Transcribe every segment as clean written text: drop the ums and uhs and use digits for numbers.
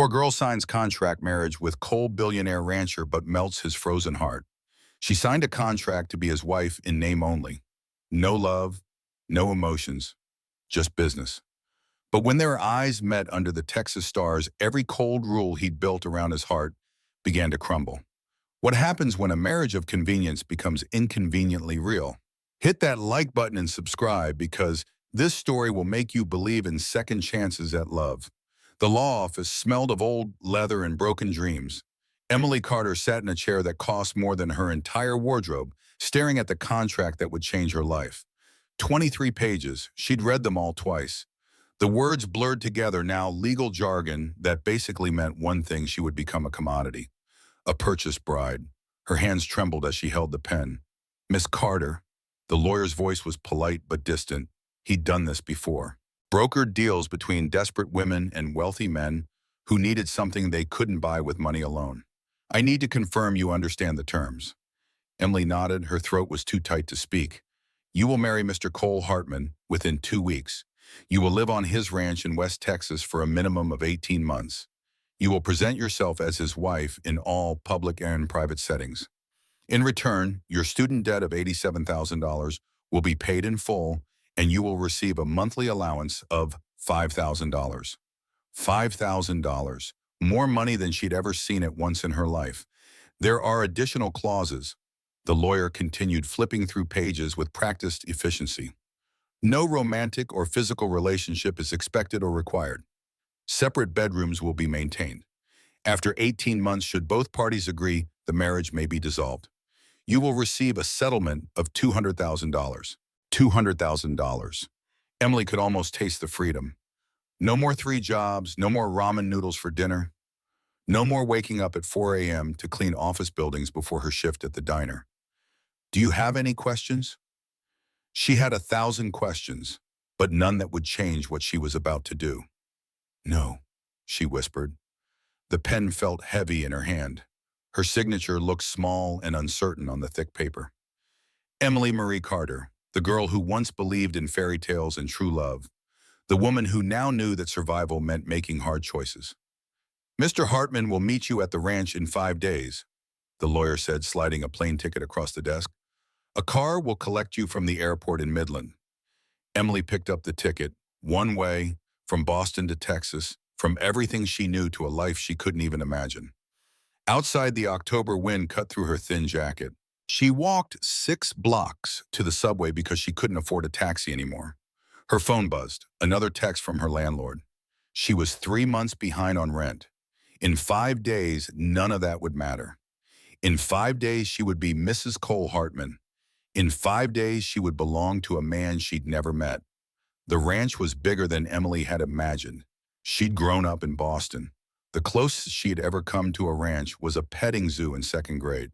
Poor girl signs contract marriage with coal billionaire rancher but melts his frozen heart. She signed a contract to be his wife in name only. No love, no emotions, just business. But when their eyes met under the Texas stars, every cold rule he'd built around his heart began to crumble. What happens when a marriage of convenience becomes inconveniently real? Hit that like button and subscribe because this story will make you believe in second chances at love. The law office smelled of old leather and broken dreams. Emily Carter sat in a chair that cost more than her entire wardrobe, staring at the contract that would change her life. 23 pages. She'd read them all twice. The words blurred together, now legal jargon that basically meant one thing: she would become a commodity, a purchased bride. Her hands trembled as she held the pen. Miss Carter. The lawyer's voice was polite but distant. He'd done this before. Brokered deals between desperate women and wealthy men who needed something they couldn't buy with money alone. I need to confirm you understand the terms. Emily nodded. Her throat was too tight to speak. You will marry Mr. Cole Hartman within 2 weeks. You will live on his ranch in West Texas for a minimum of 18 months. You will present yourself as his wife in all public and private settings. In return, your student debt of $87,000 will be paid in full, and you will receive a monthly allowance of $5,000. $5,000, more money than she'd ever seen at once in her life. There are additional clauses. The lawyer continued, flipping through pages with practiced efficiency. No romantic or physical relationship is expected or required. Separate bedrooms will be maintained. After 18 months, should both parties agree, the marriage may be dissolved. You will receive a settlement of $200,000. $200,000. Emily could almost taste the freedom. No more 3 jobs, no more ramen noodles for dinner. No more waking up at 4 a.m. to clean office buildings before her shift at the diner. Do you have any questions? She had 1,000 questions, but none that would change what she was about to do. No, she whispered. The pen felt heavy in her hand. Her signature looked small and uncertain on the thick paper. Emily Marie Carter, the girl who once believed in fairy tales and true love, the woman who now knew that survival meant making hard choices. Mr. Hartman will meet you at the ranch in 5 days, the lawyer said, sliding a plane ticket across the desk. A car will collect you from the airport in Midland. Emily picked up the ticket, one way, from Boston to Texas, from everything she knew to a life she couldn't even imagine. Outside, the October wind cut through her thin jacket. She walked 6 blocks to the subway because she couldn't afford a taxi anymore. Her phone buzzed, another text from her landlord. She was 3 months behind on rent. In 5 days, none of that would matter. In 5 days, she would be Mrs. Cole Hartman. In 5 days, she would belong to a man she'd never met. The ranch was bigger than Emily had imagined. She'd grown up in Boston. The closest she'd ever come to a ranch was a petting zoo in 2nd grade.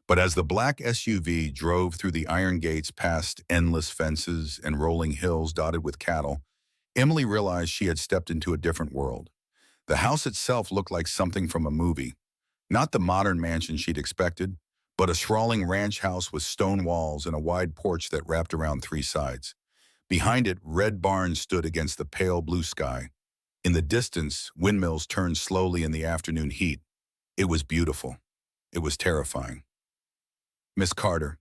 But as the black SUV drove through the iron gates past endless fences and rolling hills dotted with cattle, Emily realized she had stepped into a different world. The house itself looked like something from a movie. Not the modern mansion she'd expected, but a sprawling ranch house with stone walls and a wide porch that wrapped around 3 sides. Behind it, red barns stood against the pale blue sky. In the distance, windmills turned slowly in the afternoon heat. It was beautiful. It was terrifying. Miss Carter.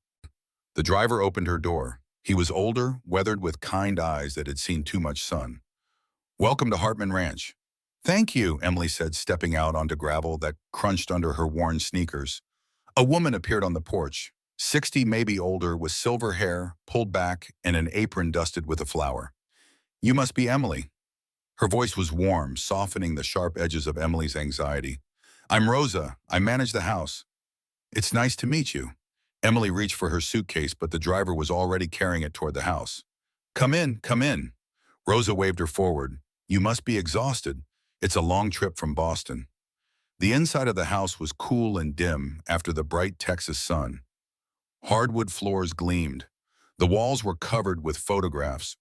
The driver opened her door. He was older, weathered with kind eyes that had seen too much sun. Welcome to Hartman Ranch. Thank you, Emily said, stepping out onto gravel that crunched under her worn sneakers. A woman appeared on the porch, 60, maybe older, with silver hair pulled back and an apron dusted with a flower. You must be Emily. Her voice was warm, softening the sharp edges of Emily's anxiety. I'm Rosa. I manage the house. It's nice to meet you. Emily reached for her suitcase, but the driver was already carrying it toward the house. Come in, come in. Rosa waved her forward. You must be exhausted. It's a long trip from Boston. The inside of the house was cool and dim after the bright Texas sun. Hardwood floors gleamed. The walls were covered with photographs.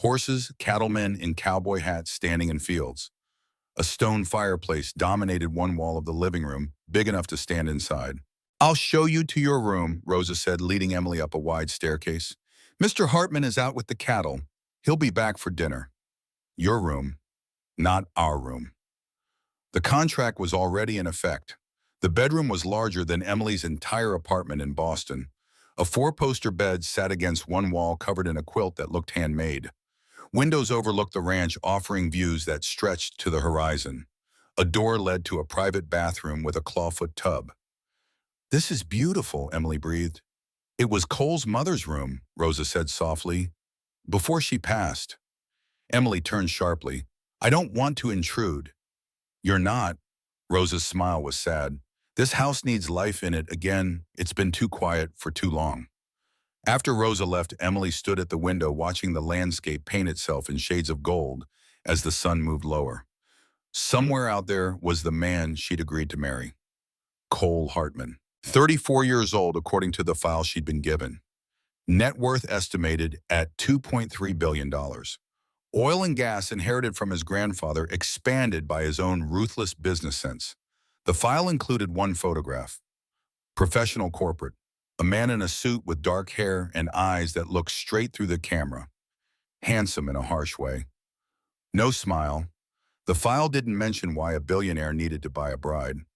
Horses, cattlemen in cowboy hats standing in fields. A stone fireplace dominated one wall of the living room, big enough to stand inside. I'll show you to your room, Rosa said, leading Emily up a wide staircase. Mr. Hartman is out with the cattle. He'll be back for dinner. Your room, not our room. The contract was already in effect. The bedroom was larger than Emily's entire apartment in Boston. A four-poster bed sat against one wall covered in a quilt that looked handmade. Windows overlooked the ranch, offering views that stretched to the horizon. A door led to a private bathroom with a clawfoot tub. "This is beautiful," Emily breathed. "It was Cole's mother's room," Rosa said softly. Before she passed, Emily turned sharply. "I don't want to intrude." "You're not." Rosa's smile was sad. "This house needs life in it again. It's been too quiet for too long." After Rosa left, Emily stood at the window watching the landscape paint itself in shades of gold as the sun moved lower. Somewhere out there was the man she'd agreed to marry. Cole Hartman. 34 years old according to the file she'd been given. Net worth estimated at $2.3 billion. Oil and gas inherited from his grandfather, expanded by his own ruthless business sense. The file included one photograph. Professional corporate. A man in a suit with dark hair and eyes that looked straight through the camera. Handsome in a harsh way. No smile. The file didn't mention why a billionaire needed to buy a bride.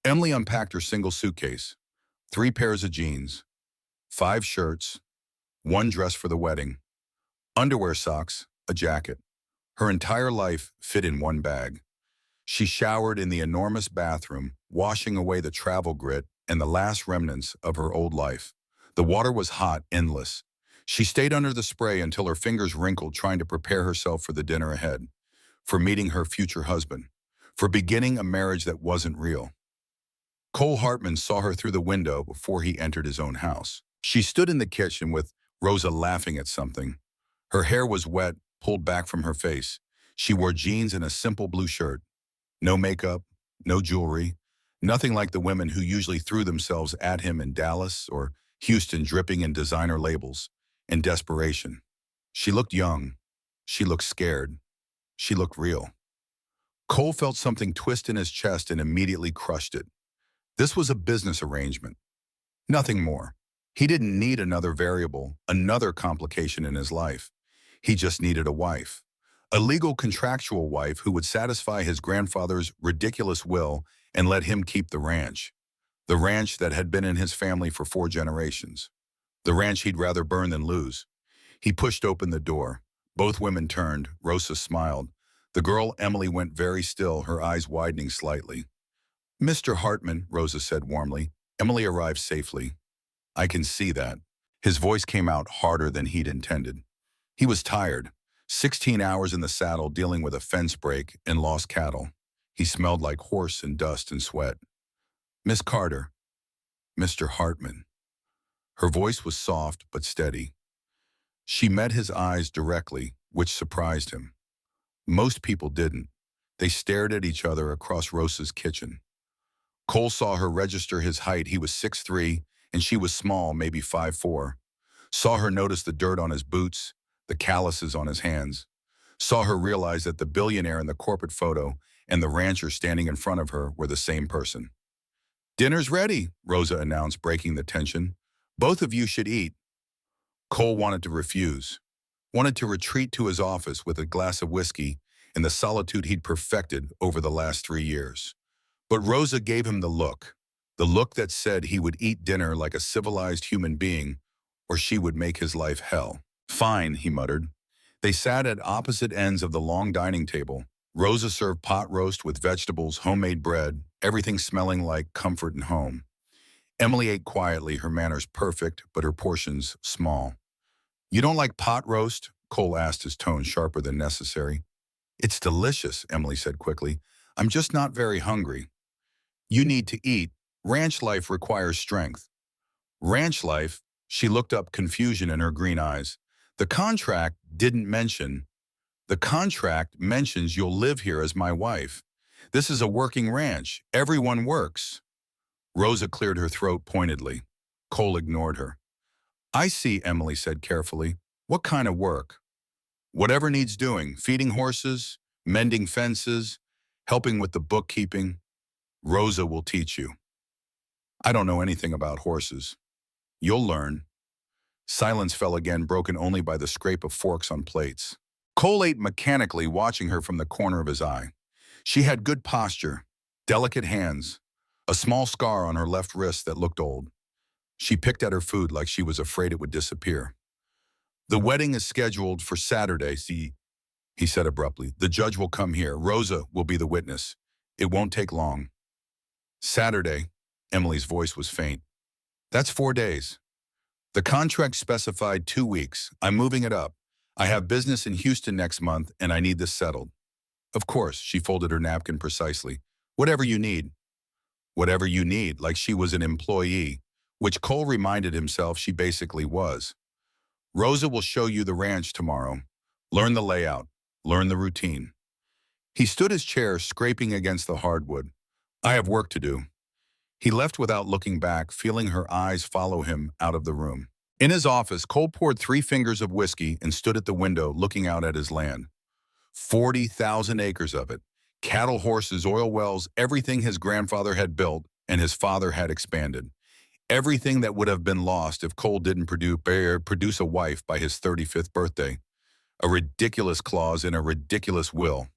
Emily unpacked her single suitcase. 3 pairs of jeans. 5 shirts. 1 dress for the wedding. Underwear, socks, a jacket. Her entire life fit in one bag. She showered in the enormous bathroom, washing away the travel grit and the last remnants of her old life. The water was hot, endless. She stayed under the spray until her fingers wrinkled, trying to prepare herself for the dinner ahead, for meeting her future husband, for beginning a marriage that wasn't real. Cole Hartman saw her through the window before he entered his own house. She stood in the kitchen with Rosa laughing at something. Her hair was wet, pulled back from her face. She wore jeans and a simple blue shirt. No makeup, no jewelry, nothing like the women who usually threw themselves at him in Dallas or Houston, dripping in designer labels and desperation. She looked young. She looked scared. She looked real. Cole felt something twist in his chest and immediately crushed it. This was a business arrangement. Nothing more. He didn't need another variable, another complication in his life. He just needed a wife. A legal contractual wife who would satisfy his grandfather's ridiculous will and let him keep the ranch. The ranch that had been in his family for 4 generations. The ranch he'd rather burn than lose. He pushed open the door. Both women turned. Rosa smiled. The girl, Emily, went very still, her eyes widening slightly. "Mr. Hartman," Rosa said warmly. Emily arrived safely. "I can see that." His voice came out harder than he'd intended. He was tired. 16 hours in the saddle dealing with a fence break and lost cattle. He smelled like horse and dust and sweat. "Miss Carter." "Mr. Hartman." Her voice was soft but steady. She met his eyes directly, which surprised him. Most people didn't. They stared at each other across Rosa's kitchen. Cole saw her register his height. He was 6'3", and she was small, maybe 5'4". Saw her notice the dirt on his boots, the calluses on his hands. Saw her realize that the billionaire in the corporate photo and the rancher standing in front of her were the same person. "Dinner's ready," Rosa announced, breaking the tension. "Both of you should eat." Cole wanted to refuse. Wanted to retreat to his office with a glass of whiskey and the solitude he'd perfected over the last 3 years. But Rosa gave him the look that said he would eat dinner like a civilized human being, or she would make his life hell. "Fine," he muttered. They sat at opposite ends of the long dining table. Rosa served pot roast with vegetables, homemade bread, everything smelling like comfort and home. Emily ate quietly, her manners perfect, but her portions small. "You don't like pot roast?" Cole asked, his tone sharper than necessary. "It's delicious," Emily said quickly. "I'm just not very hungry." "You need to eat. Ranch life requires strength." "Ranch life?" She looked up, confusion in her green eyes. The contract mentions you'll live here as my wife. This is a working ranch. Everyone works." Rosa cleared her throat pointedly. Cole ignored her. "I see," Emily said carefully. "What kind of work?" "Whatever needs doing. Feeding horses, mending fences, helping with the bookkeeping. Rosa will teach you." "I don't know anything about horses." "You'll learn." Silence fell again, broken only by the scrape of forks on plates. Cole ate mechanically, watching her from the corner of his eye. She had good posture, delicate hands, a small scar on her left wrist that looked old. She picked at her food like she was afraid it would disappear. "The wedding is scheduled for Saturday, see," he said abruptly. "The judge will come here. Rosa will be the witness. It won't take long." "Saturday," Emily's voice was faint. "That's 4 days. The contract specified 2 weeks. I'm moving it up. I have business in Houston next month, and I need this settled." "Of course," she folded her napkin precisely. "Whatever you need." Whatever you need, like she was an employee, which Cole reminded himself she basically was. "Rosa will show you the ranch tomorrow. Learn the layout. Learn the routine." He stood his chair scraping against the hardwood. "I have work to do." He left without looking back, feeling her eyes follow him out of the room. In his office, Cole poured 3 fingers of whiskey and stood at the window looking out at his land. 40,000 acres of it. Cattle, horses, oil wells, everything his grandfather had built and his father had expanded. Everything that would have been lost if Cole didn't produce a wife by his 35th birthday. A ridiculous clause in a ridiculous will.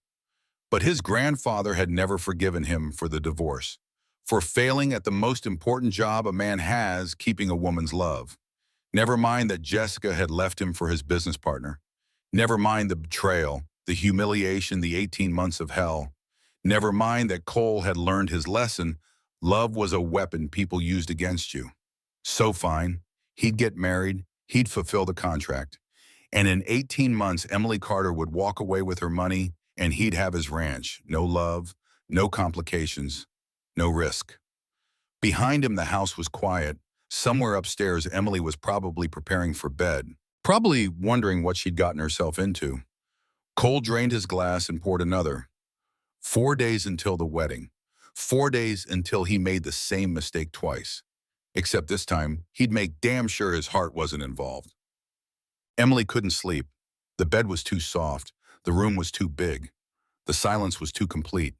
But his grandfather had never forgiven him for the divorce, for failing at the most important job a man has, keeping a woman's love. Never mind that Jessica had left him for his business partner. Never mind the betrayal, the humiliation, the 18 months of hell. Never mind that Cole had learned his lesson. Love was a weapon people used against you. So fine, he'd get married, he'd fulfill the contract. And in 18 months, Emily Carter would walk away with her money, and he'd have his ranch. No love, no complications, no risk. Behind him, the house was quiet. Somewhere upstairs, Emily was probably preparing for bed, probably wondering what she'd gotten herself into. Cole drained his glass and poured another. 4 days until the wedding. 4 days until he made the same mistake twice. Except this time, he'd make damn sure his heart wasn't involved. Emily couldn't sleep. The bed was too soft. The room was too big. The silence was too complete.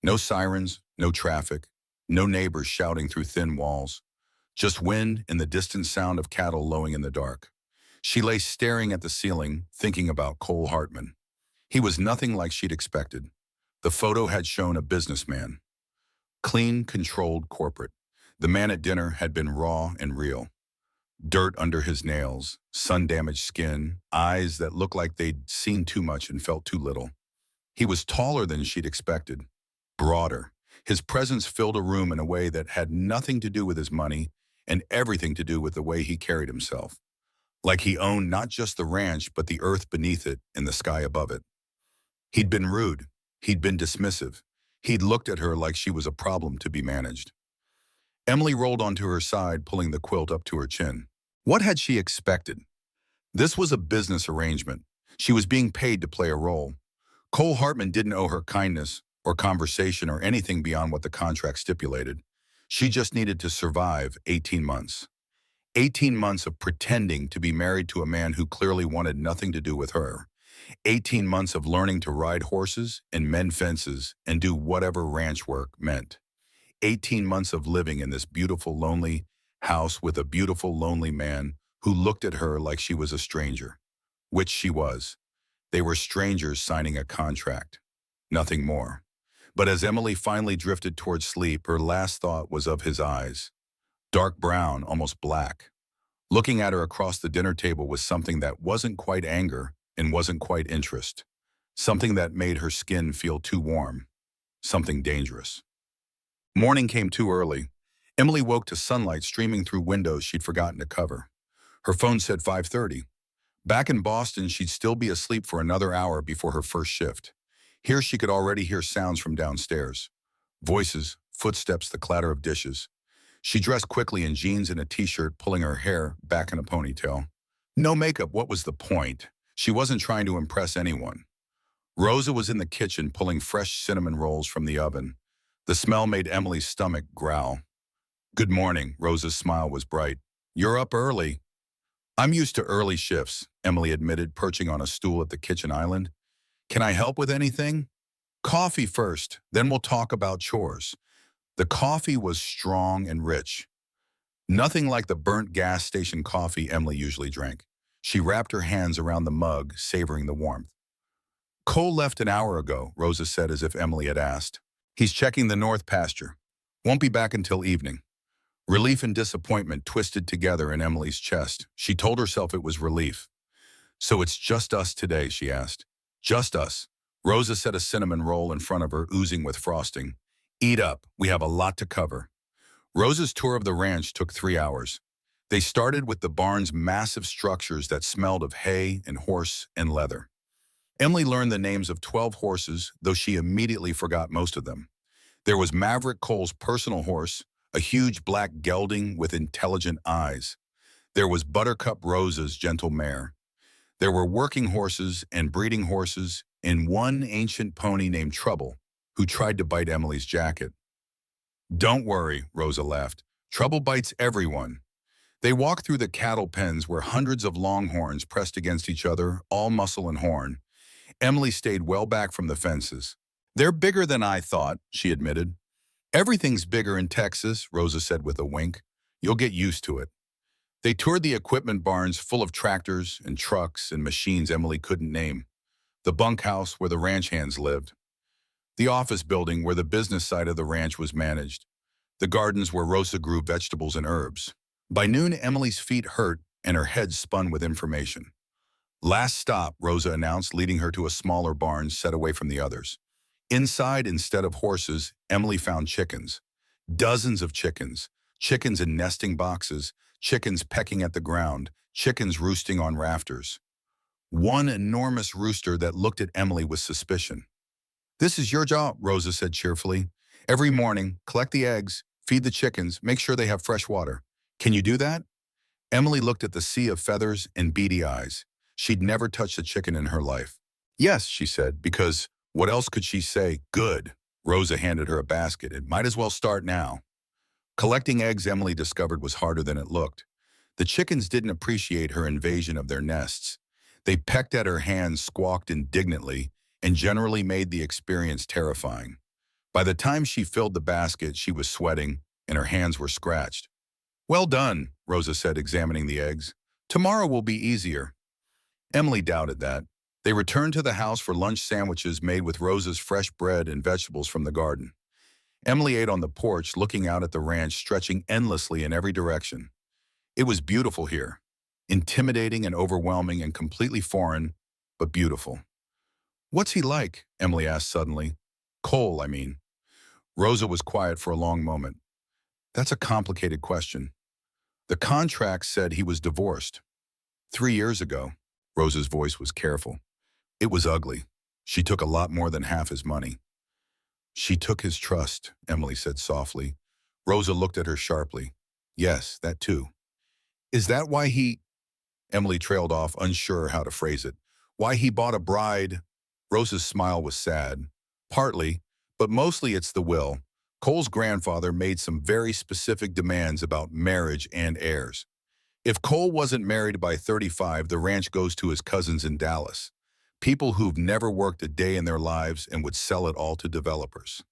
No sirens, no traffic, no neighbors shouting through thin walls. Just wind and the distant sound of cattle lowing in the dark. She lay staring at the ceiling, thinking about Cole Hartman. He was nothing like she'd expected. The photo had shown a businessman. Clean, controlled, corporate. The man at dinner had been raw and real. Dirt under his nails, sun-damaged skin, eyes that looked like they'd seen too much and felt too little. He was taller than she'd expected, broader. His presence filled a room in a way that had nothing to do with his money and everything to do with the way he carried himself. Like he owned not just the ranch, but the earth beneath it and the sky above it. He'd been rude. He'd been dismissive. He'd looked at her like she was a problem to be managed. Emily rolled onto her side, pulling the quilt up to her chin. What had she expected? This was a business arrangement. She was being paid to play a role. Cole Hartman didn't owe her kindness or conversation or anything beyond what the contract stipulated. She just needed to survive 18 months. 18 months of pretending to be married to a man who clearly wanted nothing to do with her. 18 months of learning to ride horses and mend fences and do whatever ranch work meant. 18 months of living in this beautiful, lonely house with a beautiful, lonely man who looked at her like she was a stranger, which she was. They were strangers signing a contract, nothing more. But as Emily finally drifted towards sleep, her last thought was of his eyes. Dark brown, almost black. Looking at her across the dinner table was something that wasn't quite anger and wasn't quite interest. Something that made her skin feel too warm. Something dangerous. Morning came too early. Emily woke to sunlight streaming through windows she'd forgotten to cover. Her phone said 5:30. Back in Boston, she'd still be asleep for another hour before her first shift. Here she could already hear sounds from downstairs. Voices, footsteps, the clatter of dishes. She dressed quickly in jeans and a t-shirt, pulling her hair back in a ponytail. No makeup, what was the point? She wasn't trying to impress anyone. Rosa was in the kitchen pulling fresh cinnamon rolls from the oven. The smell made Emily's stomach growl. "Good morning," Rosa's smile was bright. "You're up early." "I'm used to early shifts," Emily admitted, perching on a stool at the kitchen island. "Can I help with anything?" "Coffee first, then we'll talk about chores." The coffee was strong and rich. Nothing like the burnt gas station coffee Emily usually drank. She wrapped her hands around the mug, savoring the warmth. Cole left an hour ago, Rosa said as if Emily had asked. He's checking the north pasture. Won't be back until evening. Relief and disappointment twisted together in Emily's chest. She told herself it was relief. So it's just us today, she asked. Just us. Rosa set a cinnamon roll in front of her, oozing with frosting. Eat up. We have a lot to cover. Rosa's tour of the ranch took 3 hours. They started with the barn's massive structures that smelled of hay and horse and leather. Emily learned the names of 12 horses, though she immediately forgot most of them. There was Maverick Cole's personal horse, a huge black gelding with intelligent eyes. There was Buttercup Rosa's gentle mare. There were working horses and breeding horses and one ancient pony named Trouble, who tried to bite Emily's jacket. Don't worry, Rosa laughed. Trouble bites everyone. They walked through the cattle pens where hundreds of longhorns pressed against each other, all muscle and horn. Emily stayed well back from the fences. They're bigger than I thought, she admitted. Everything's bigger in Texas, Rosa said with a wink. You'll get used to it. They toured the equipment barns full of tractors and trucks and machines Emily couldn't name. The bunkhouse where the ranch hands lived. The office building where the business side of the ranch was managed. The gardens where Rosa grew vegetables and herbs. By noon, Emily's feet hurt and her head spun with information. Last stop, Rosa announced, leading her to a smaller barn set away from the others. Inside, instead of horses, Emily found chickens. Dozens of chickens. Chickens in nesting boxes, chickens pecking at the ground, chickens roosting on rafters. One enormous rooster that looked at Emily with suspicion. This is your job, Rosa said cheerfully. Every morning, collect the eggs, feed the chickens, make sure they have fresh water. Can you do that? Emily looked at the sea of feathers and beady eyes. She'd never touched a chicken in her life. Yes, she said, because what else could she say? Good. Rosa handed her a basket. It might as well start now. Collecting eggs, Emily discovered, was harder than it looked. The chickens didn't appreciate her invasion of their nests. They pecked at her hands, squawked indignantly, and generally made the experience terrifying. By the time she filled the basket, she was sweating, and her hands were scratched. Well done, Rosa said, examining the eggs. Tomorrow will be easier. Emily doubted that. They returned to the house for lunch sandwiches made with Rosa's fresh bread and vegetables from the garden. Emily ate on the porch, looking out at the ranch stretching endlessly in every direction. It was beautiful here. Intimidating and overwhelming and completely foreign, but beautiful. What's he like? Emily asked suddenly. Cole, I mean. Rosa was quiet for a long moment. That's a complicated question. The contract said he was divorced. 3 years ago. Rosa's voice was careful. It was ugly. She took a lot more than half his money. She took his trust, Emily said softly. Rosa looked at her sharply. Yes, that too. Is that why he... Emily trailed off, unsure how to phrase it. Why he bought a bride? Rosa's smile was sad. Partly, but mostly it's the will. Cole's grandfather made some very specific demands about marriage and heirs. If Cole wasn't married by 35, the ranch goes to his cousins in Dallas. People who've never worked a day in their lives and would sell it all to developers.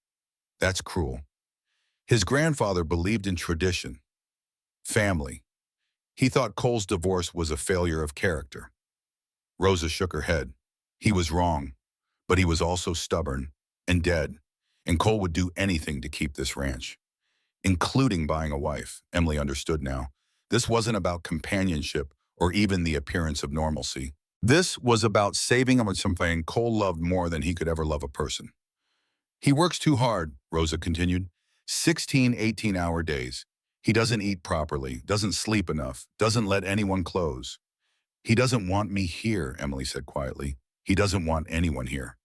That's cruel. His grandfather believed in tradition. Family. He thought Cole's divorce was a failure of character. Rosa shook her head. He was wrong, but he was also stubborn and dead, and Cole would do anything to keep this ranch, including buying a wife. Emily understood now. This wasn't about companionship or even the appearance of normalcy. This was about saving him something Cole loved more than he could ever love a person. He works too hard, Rosa continued. 16, 18-hour days. He doesn't eat properly, doesn't sleep enough, doesn't let anyone close. He doesn't want me here, Emily said quietly. He doesn't want anyone here.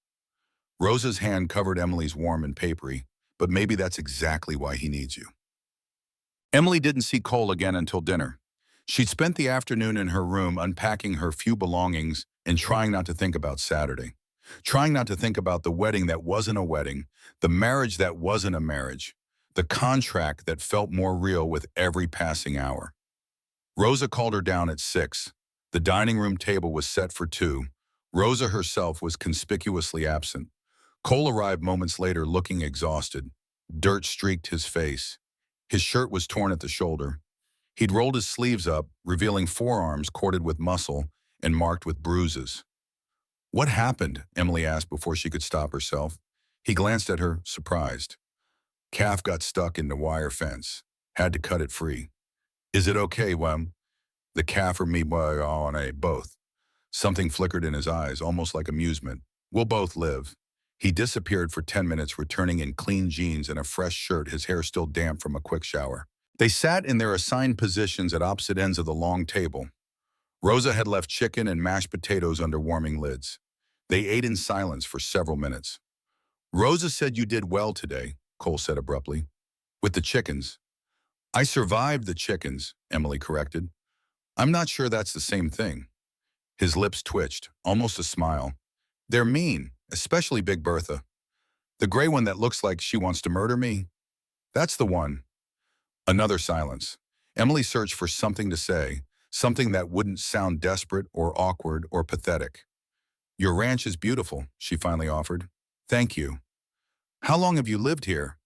Rosa's hand covered Emily's warm and papery, but maybe that's exactly why he needs you. Emily didn't see Cole again until dinner. She'd spent the afternoon in her room unpacking her few belongings and trying not to think about Saturday. Trying not to think about the wedding that wasn't a wedding, the marriage that wasn't a marriage, the contract that felt more real with every passing hour. Rosa called her down at 6. The dining room table was set for 2. Rosa herself was conspicuously absent. Cole arrived moments later looking exhausted. Dirt streaked his face. His shirt was torn at the shoulder. He'd rolled his sleeves up, revealing forearms corded with muscle and marked with bruises. What happened? Emily asked before she could stop herself. He glanced at her, surprised. Calf got stuck in the wire fence. Had to cut it free. Is it okay, Wem? The calf or me, boy, on a both. Something flickered in his eyes, almost like amusement. We'll both live. He disappeared for 10 minutes, returning in clean jeans and a fresh shirt, his hair still damp from a quick shower. They sat in their assigned positions at opposite ends of the long table. Rosa had left chicken and mashed potatoes under warming lids. They ate in silence for several minutes. Rosa said you did well today, Cole said abruptly. With the chickens. I survived the chickens, Emily corrected. I'm not sure that's the same thing. His lips twitched, almost a smile. They're mean, especially Big Bertha. The gray one that looks like she wants to murder me? That's the one. Another silence. Emily searched for something to say, something that wouldn't sound desperate or awkward or pathetic. Your ranch is beautiful, she finally offered. Thank you. How long have you lived here?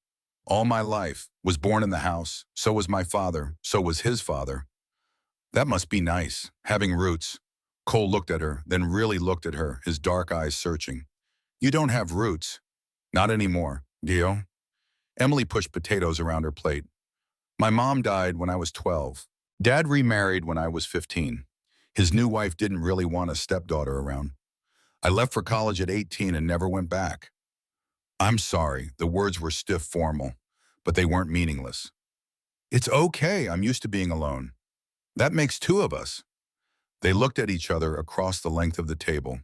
All my life. Was born in the house. So was my father. So was his father. That must be nice, having roots. Cole looked at her, then really looked at her, his dark eyes searching. You don't have roots. Not anymore, Dio. Emily pushed potatoes around her plate. My mom died when I was 12. Dad remarried when I was 15. His new wife didn't really want a stepdaughter around. I left for college at 18 and never went back. I'm sorry, the words were stiff formal, but they weren't meaningless. It's okay, I'm used to being alone. That makes two of us. They looked at each other across the length of the table.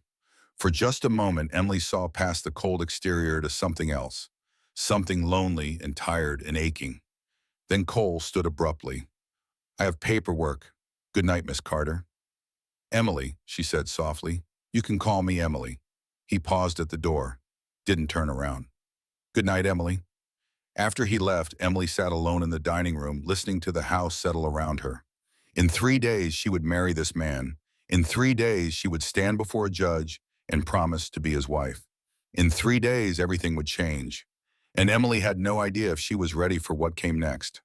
For just a moment, Emily saw past the cold exterior to something else, something lonely and tired and aching. Then Cole stood abruptly. I have paperwork. Good night, Miss Carter. Emily, she said softly. You can call me Emily. He paused at the door, didn't turn around. Good night, Emily. After he left, Emily sat alone in the dining room, listening to the house settle around her. In 3 days, she would marry this man. In 3 days, she would stand before a judge and promise to be his wife. In 3 days, everything would change. And Emily had no idea if she was ready for what came next.